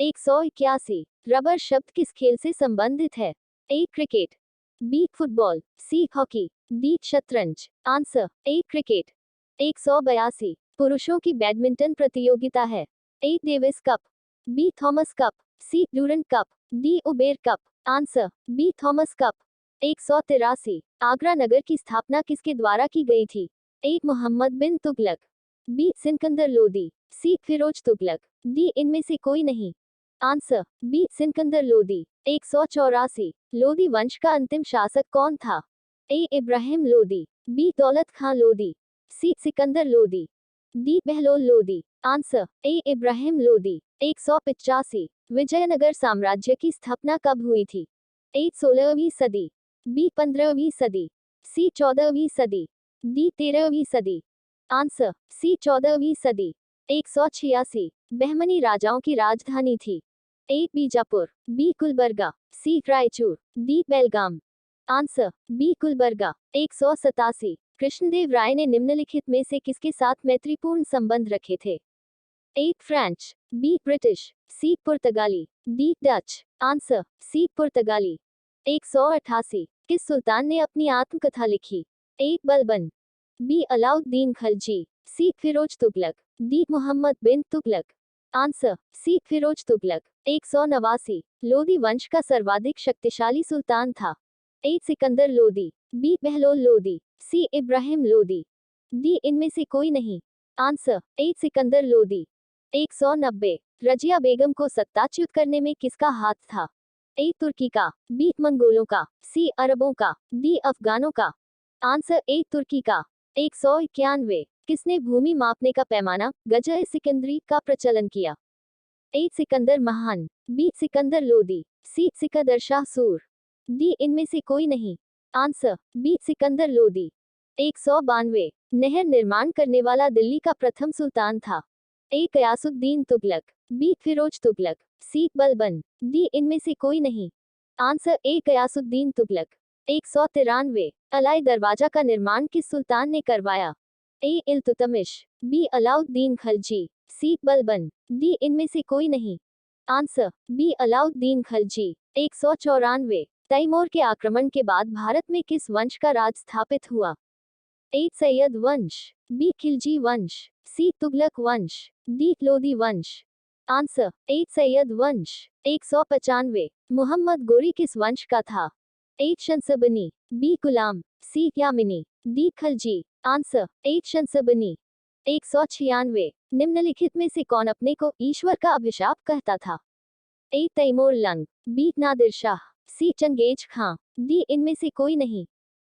181। Rubber शब्द किस खेल से संबंधित है? A cricket, B football, C hockey, D शतरंज। Answer A cricket. 182। पुरुषों की बैडमिंटन प्रतियोगिता है? A Davis cup, B Thomas cup, C Durand cup, D Uber cup. Answer B Thomas cup. 183। Agra नगर की स्थापना किसके द्वारा की गई थी? A Mohammad bin Tughlaq, B Sikandar Lodi, C Firoz Tughlaq, D इनमें से कोई नहीं। Answer B Sikandar Lodi. 184। लोदी वंश का अंतिम शासक कौन था? ए Ibrahim Lodi, B Daulat Khan Lodi, C Sikandar Lodi, D Bahlol Lodi. Answer A Ibrahim Lodi. 185। Vijayanagara साम्राज्य की स्थापना कब हुई थी? ए 16वीं सदी, बी 15वीं सदी, सी 14वीं सदी, डी 13वीं सदी। आंसर सी 14वीं सदी। 186। बहमनी राजाओं की राजधानी थी? A Bijapur, B Gulbarga, C Raichur, D Belgaum. Answer B Gulbarga. 187। Krishnadeva Raya ने निम्नलिखित में से किसके साथ मैत्रीपूर्ण संबंध रखे थे? ए फ्रेंच, बी ब्रिटिश, सी पुर्तगाली, डी डच। आंसर सी पुर्तगाली। 188। किस सुल्तान ने अपनी आत्मकथा लिखी? A Balban, B Alauddin Khalji, C Firoz Tughlaq, D Mohammad bin Tughlaq. Answer C Firoz Tughlaq. 189। Lodi वंश का सर्वाधिक शक्तिशाली सुल्तान था? A Sikandar Lodi, B Bahlol Lodi, C Ibrahim Lodi, D इनमें से कोई नहीं। Answer A Sikandar Lodi. 190। रजिया बेगम को सत्ताच्युत करने में किसका हाथ था? ए तुर्की का, बी मंगोलों का, सी अरबों का, डी अफगानों का। आंसर ए तुर्की का। 191। किसने भूमि मापने का पैमाना गज-ए सिकंदरी का प्रचलन किया? ए सिकंदर महान, B Sikandar Lodi, C Sikandar Shah Sur, D इनमें से कोई नहीं। Answer B Sikandar Lodi. 192। नहर निर्माण करने वाला दिल्ली का प्रथम सुल्तान था? A Ghiyasuddin Tughlaq, B Firoz Tughlaq, C Balban, D इनमें से कोई नहीं। Answer A Ghiyasuddin Tughlaq. 193। अलाई दरवाजा का निर्माण किस सुल्तान ने करवाया? A Iltutmish, B Alauddin Khalji, C Balban, D इनमें से कोई नहीं। Answer B Alauddin Khalji. 194। तैमूर के आक्रमण के बाद भारत में किस वंश का राज स्थापित हुआ? ए सैयद वंश, बी खिलजी वंश, सी तुगलक वंश, डी लोदी वंश। आंसर ए सैयद वंश। 195। मोहम्मद गोरी किस वंश का था? A Shansabani, B Ghulam, C Yamini, D Khalji. Answer A Shansabani. 196। निम्नलिखित में से कौन अपने को ईश्वर का अभिशाप कहता था? ए तैमूर लंग, बी नादिर शाह, सी चंगेज खां, डी इनमें से कोई नहीं।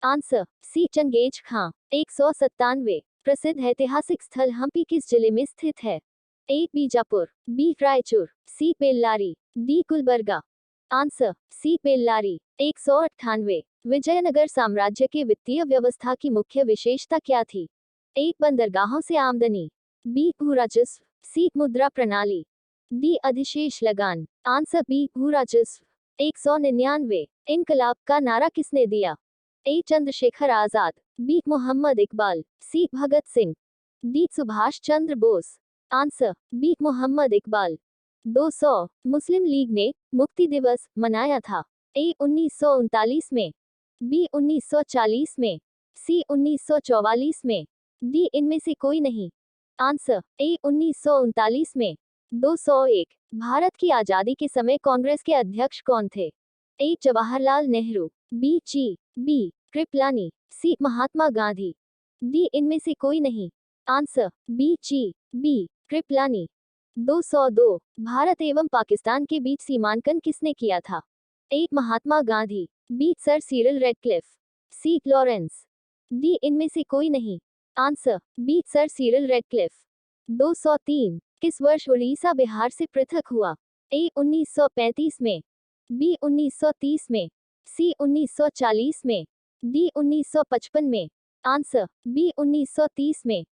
आंसर सी चंगेज खां। 197। प्रसिद्ध ऐतिहासिक स्थल हम्पी किस जिले में स्थित है? A Bijapur, B Raichur, C Bellary, D Gulbarga. Answer C Bellary. 198। Vijayanagara साम्राज्य के वित्तीय व्यवस्था की मुख्य विशेषता क्या थी? ए बंदरगाहों से आमदनी, बी भू राजस्व, सी मुद्रा प्रणाली, डी अधिशेष लगान। आंसर बी भू राजस्व। 199। इनकलाब का नारा किसने दिया? A Chandrashekhar Azad, B Mohammad Iqbal, C Bhagat Singh, D Subhash Chandra Bose. Answer B Mohammad Iqbal. 200। Muslim League ने मुक्ति दिवस मनाया था? ए 1939 में, बी 1940 में, सी 1944 में, डी इनमें से कोई नहीं। आंसर ए 1939 में। 201। भारत की आजादी के समय कांग्रेस के अध्यक्ष कौन थे? A Jawaharlal Nehru, B G B Kripalani, C Mahatma Gandhi, D इनमें से कोई नहीं। Answer B G B Kripalani. 202। Bharat एवं पाकिस्तान के बीच सीमांकन किसने किया था? A Mahatma Gandhi, B sir Cyril Radcliffe, C Lawrence, D इनमें से कोई नहीं। Answer B sir Cyril Radcliffe. 203। किस वर्ष उड़ीसा बिहार से पृथक हुआ? ए 1935 में, बी 1930 में, सी 1940 में, डी 1955 में। आंसर बी 1930 में।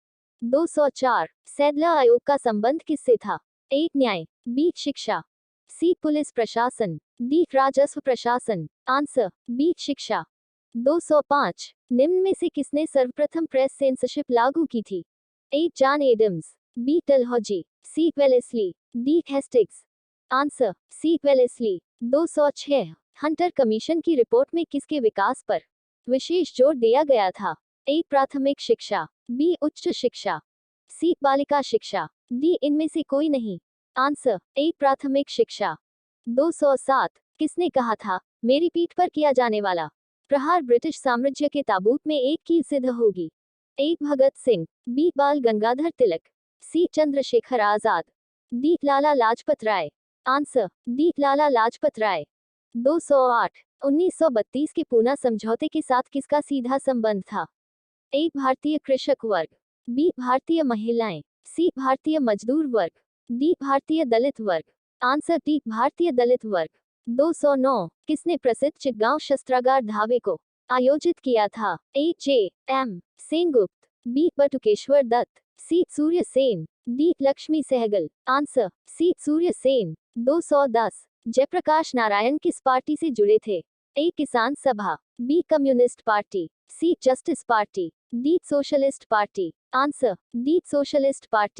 204। सैदला आयोग का संबंध किससे था? ए न्याय, बी शिक्षा, सी पुलिस प्रशासन, डी राजस्व प्रशासन। आंसर बी शिक्षा। 205। निम्न में से किसने सर्वप्रथम प्रेस सेंसरशिप लागू की थी? A John Adams, B Dalhousie, C Wellesley, D Hastings, answer C Wellesley. 206 Hunter commission की रिपोर्ट में किसके विकास पर विशेष जोर दिया गया था? ए प्राथमिक शिक्षा, बी उच्च शिक्षा, सी बालिका शिक्षा, डी इनमें से कोई नहीं। आंसर ए प्राथमिक शिक्षा। 207 किसने कहा था मेरी पीठ पर किया जाने वाला प्रहार ब्रिटिश साम्राज्य के ताबूत में एक कील सिद्ध होगी? ए भगत सिंह, बी बाल गंगाधर तिलक, सी Chandrashekhar Azad, D Lala Lajpat Rai. Answer D Lala Lajpat Rai. 208 1932 के पूना समझौते के साथ किसका सीधा संबंध था? ए भारतीय कृषक वर्ग, बी भारतीय महिलाएं, सी भारतीय मजदूर वर्ग, डी भारतीय दलित वर्ग। आंसर डी भारतीय दलित वर्ग। 209 किसने प्रसिद्ध चिटगांव शस्त्रागार धावे को आयोजित किया था? A J M Sengupta, B Batukeshwar Dutt, C Surya Sen, D Lakshmi Sahgal. Answer C Surya Sen. 210 Jayaprakash Narayan किस पार्टी से जुड़े थे? A Kisan Sabha, B communist party, C justice party, D socialist party. Answer D socialist party.